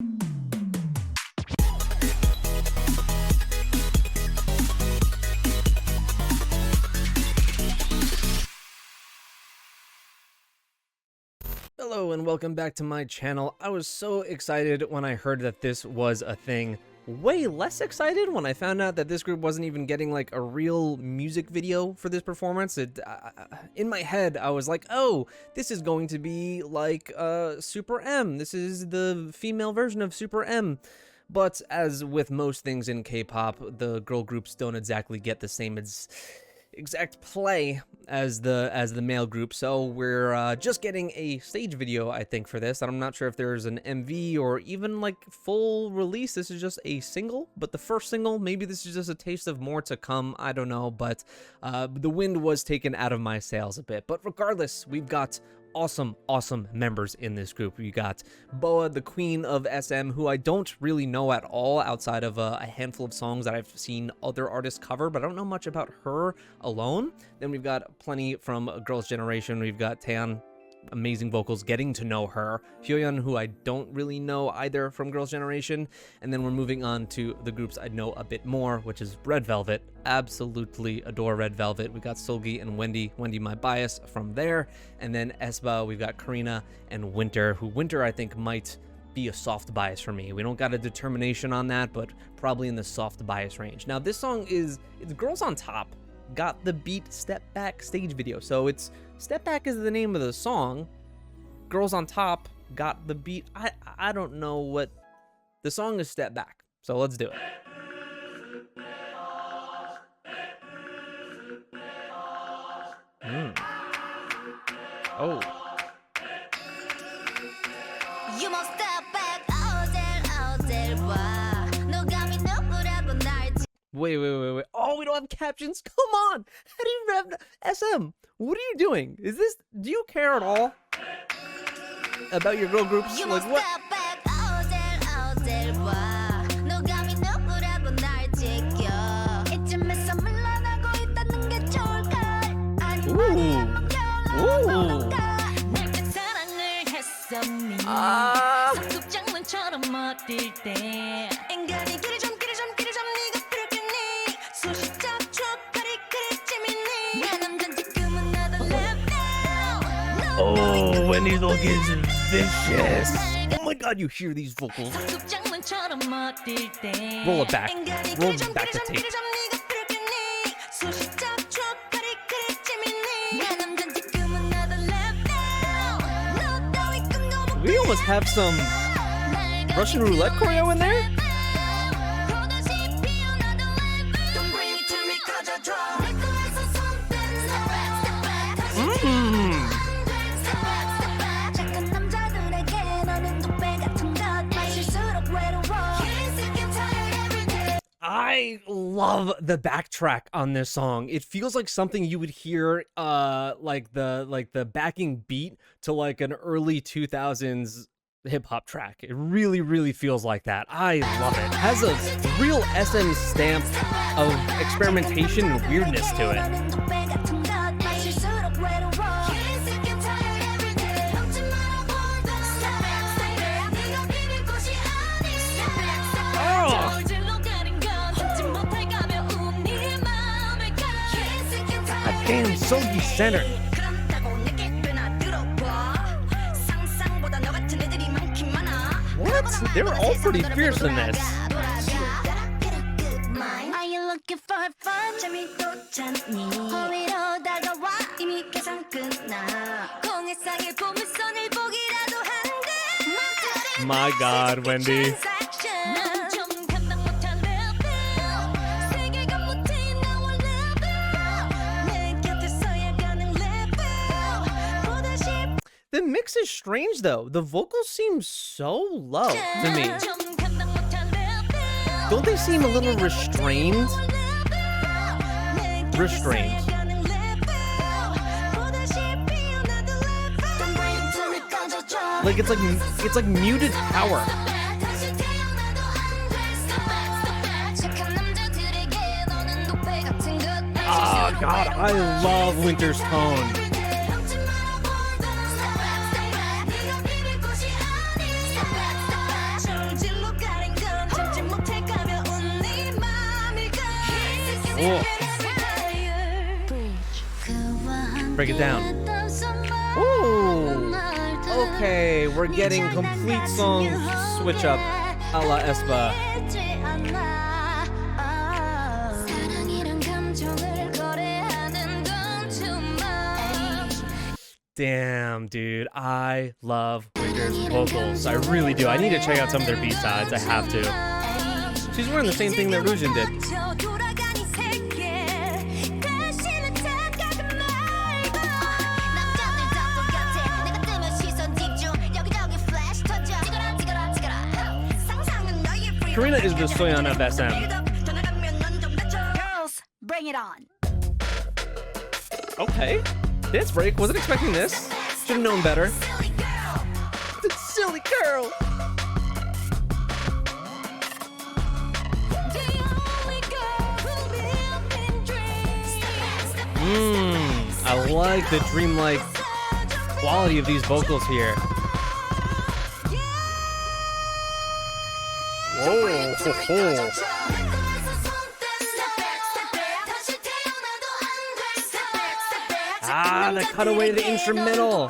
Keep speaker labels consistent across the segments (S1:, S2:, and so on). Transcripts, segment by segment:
S1: Hello and welcome back to my channel. I was so excited when I heard that this was a thing. Way less excited when I found out that this group wasn't even getting like a real music video for this performance. In my head, I was like, oh, this is going to be like Super M. This is the female version of Super M. But as with most things in K-pop, the girl groups don't exactly get the same exact play as the male group, so we're just getting a stage video, I think, for this. I'm not sure if there's an MV or even like full release. This is just a single, but the first single, maybe this is just a taste of more to come. I don't know, but the wind was taken out of my sails a bit. But regardless, we've got awesome members in this group. We got Boa, the queen of SM, who I don't really know at all outside of a handful of songs that I've seen other artists cover, but I don't know much about her alone. Then we've got plenty from Girls' Generation. We've got Taeyeon, amazing vocals, getting to know her. Hyoyeon, who I don't really know either from Girls' Generation. And then we're moving on to the groups I know a bit more, which is Red Velvet. Absolutely adore Red Velvet. We got Seulgi and Wendy. Wendy, my bias from there. And then aespa, we've got Karina and Winter, who Winter I think might be a soft bias for me. We don't got a determination on that, but probably in the soft bias range. Now this song it's Girls on Top. Got the beat Step Back stage video. So it's Step Back is the name of the song. Girls on Top got the beat. I don't know what the song is. Step Back. So let's do it. Oh. You must step back. Wait. Oh, we don't have captions? Come on! How do you rev SM? What are you doing? Do you care at all about your girl groups? Like, what? Ooh. Oh, Wendy's looking vicious. Oh my god, you hear these vocals. Roll it back. Roll it back to tape. We almost have some Russian roulette choreo in there. I love the backtrack on this song. It feels like something you would hear like the backing beat to like an early 2000s hip hop track. It really feels like that. I love it. It has a real SM stamp of experimentation and weirdness to it. Damn, Seulgi center. What? They were all pretty fierce in this. My God, Wendy. The mix is strange though. The vocals seem so low to me. Don't they seem a little restrained? Like it's like muted power. Oh God, I love Winter's tone. Oh. Break it down. Ooh. Okay, we're getting complete song switch up a la aespa. Damn, dude, I love Winter's vocals. I really do. I need to check out some of their B-sides. I have to. She's wearing the same thing that Ryujin did. Karina is the Soyeon of SM.
S2: Girls, bring it on.
S1: Okay. Dance break. Wasn't expecting this. Should have known better. The silly girl. I like the dreamlike quality of these vocals here. Whoa. Ho, ho. Ah, the cutaway to the instrumental.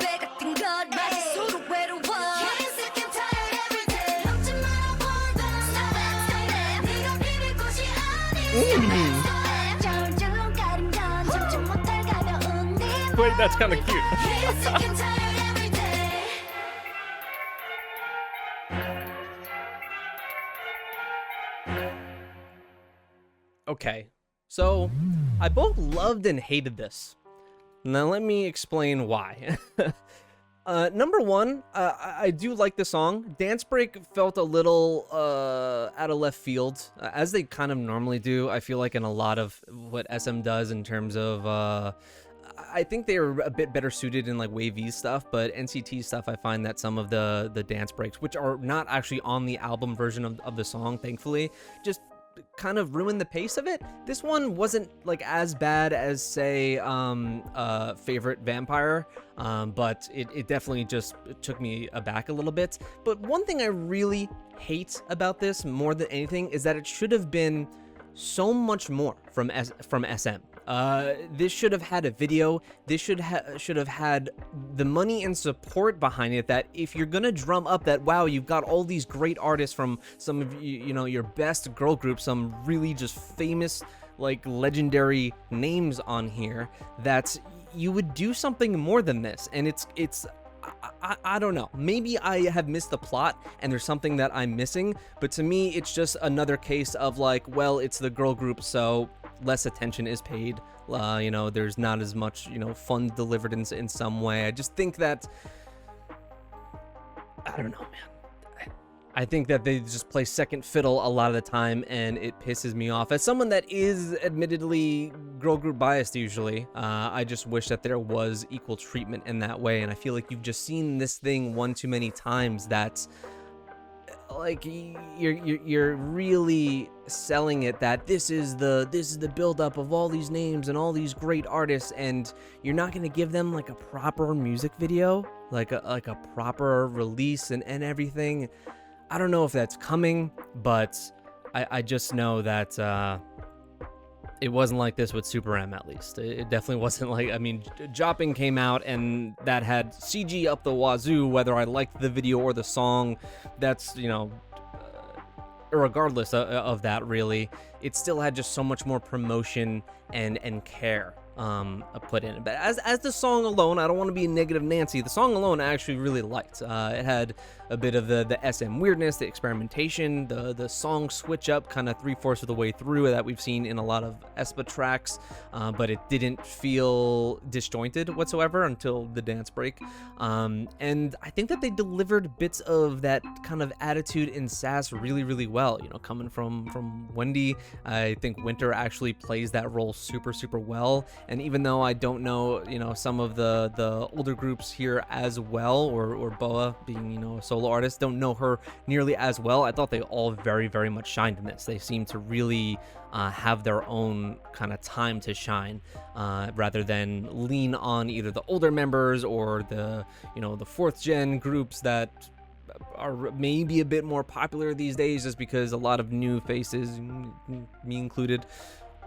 S1: Wait, that's kind of cute. Okay, so I both loved and hated this. Now let me explain why. Number one, I do like the song. Dance Break felt a little out of left field, as they kind of normally do. I feel like in a lot of what SM does in terms of, I think they are a bit better suited in like wavy stuff, but NCT stuff, I find that some of the dance breaks, which are not actually on the album version of the song, thankfully, just kind of ruined the pace of it. This one wasn't like as bad as say Favorite Vampire, but it definitely just took me aback a little bit. But one thing I really hate about this more than anything is that it should have been so much more from SM. This should have had a video. This should have had the money and support behind it, that if you're gonna drum up that, wow, you've got all these great artists from some of you know, your best girl groups, some really just famous, like legendary names on here, that you would do something more than this. And I don't know, maybe I have missed the plot and there's something that I'm missing, but to me it's just another case of like, well, it's the girl group, so less attention is paid. You know, there's not as much, you know, fun delivered in some way. I just think that, I don't know, man. I think that they just play second fiddle a lot of the time, and it pisses me off. As someone that is admittedly girl group biased usually, I just wish that there was equal treatment in that way, and I feel like you've just seen this thing one too many times, that like you're really selling it that this is the buildup of all these names and all these great artists, and you're not gonna give them like a proper music video, like a proper release and everything. I don't know if that's coming, but I just know that it wasn't like this with Super M, at least. It definitely wasn't like, I mean, Jopping came out and that had CG up the wazoo, whether I liked the video or the song. That's, you know, regardless of that, really, it still had just so much more promotion and care put in it. But as the song alone, I don't want to be a negative Nancy, the song alone I actually really liked. It had a bit of the SM weirdness, the experimentation, the song switch up kind of 3/4 of the way through that we've seen in a lot of aespa tracks, but it didn't feel disjointed whatsoever until the dance break. And I think that they delivered bits of that kind of attitude and sass really, really well. You know, coming from Wendy, I think Winter actually plays that role super, super well. And even though I don't know, you know, some of the older groups here as well, or Boa being, you know, a solo artist, don't know her nearly as well, I thought they all very, very much shined in this. They seem to really have their own kind of time to shine, rather than lean on either the older members or the, you know, the fourth gen groups that are maybe a bit more popular these days, just because a lot of new faces, me included,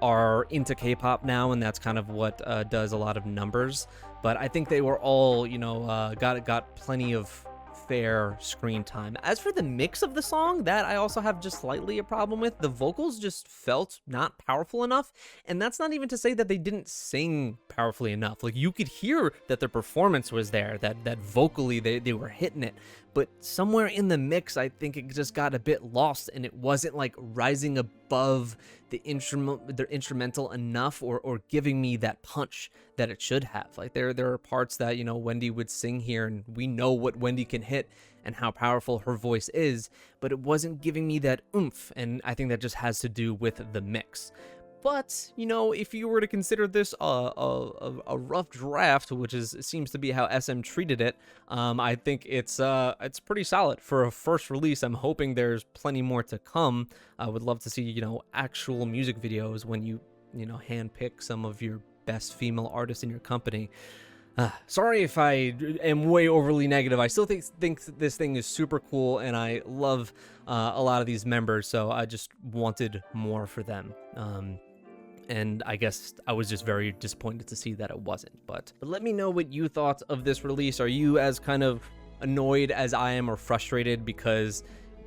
S1: are into K-pop now, and that's kind of what does a lot of numbers. But I think they were all, you know, got plenty of fair screen time. As for the mix of the song, that I also have just slightly a problem with. The vocals just felt not powerful enough, and that's not even to say that they didn't sing powerfully enough. Like, you could hear that their performance was there, that vocally they were hitting it, but somewhere in the mix, I think it just got a bit lost, and it wasn't like rising above the instrumental enough, or giving me that punch that it should have. Like, there are parts that, you know, Wendy would sing here, and we know what Wendy can hit and how powerful her voice is, but it wasn't giving me that oomph, and I think that just has to do with the mix. But, you know, if you were to consider this a rough draft, which seems to be how SM treated it, I think it's pretty solid for a first release. I'm hoping there's plenty more to come. I would love to see, you know, actual music videos when you know, handpick some of your best female artists in your company. Sorry if I am way overly negative. I still think this thing is super cool, and I love a lot of these members, so I just wanted more for them. And I guess I was just very disappointed to see that it wasn't. But let me know what you thought of this release. Are you as kind of annoyed as I am, or frustrated because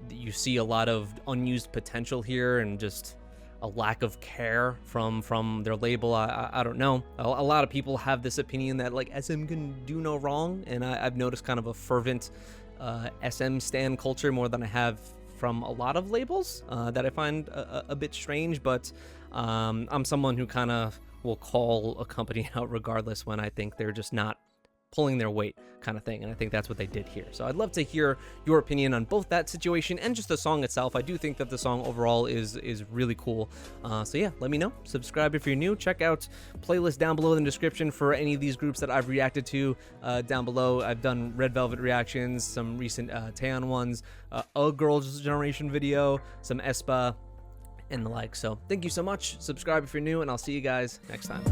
S1: you see a lot of unused potential here and just a lack of care from their label? I don't know. A lot of people have this opinion that, like, SM can do no wrong, and I've noticed kind of a fervent SM stan culture more than I have from a lot of labels that I find a bit strange. But I'm someone who kind of will call a company out regardless when I think they're just not pulling their weight, kind of thing, and I think that's what they did here. So I'd love to hear your opinion on both that situation and just the song itself. I do think that the song overall is really cool. So yeah, let me know. Subscribe if you're new. Check out playlist down below in the description for any of these groups that I've reacted to down below. I've done Red Velvet reactions, some recent Taeyeon ones, a Girls' Generation video, some aespa, and the like. So thank you so much. Subscribe if you're new, and I'll see you guys next time.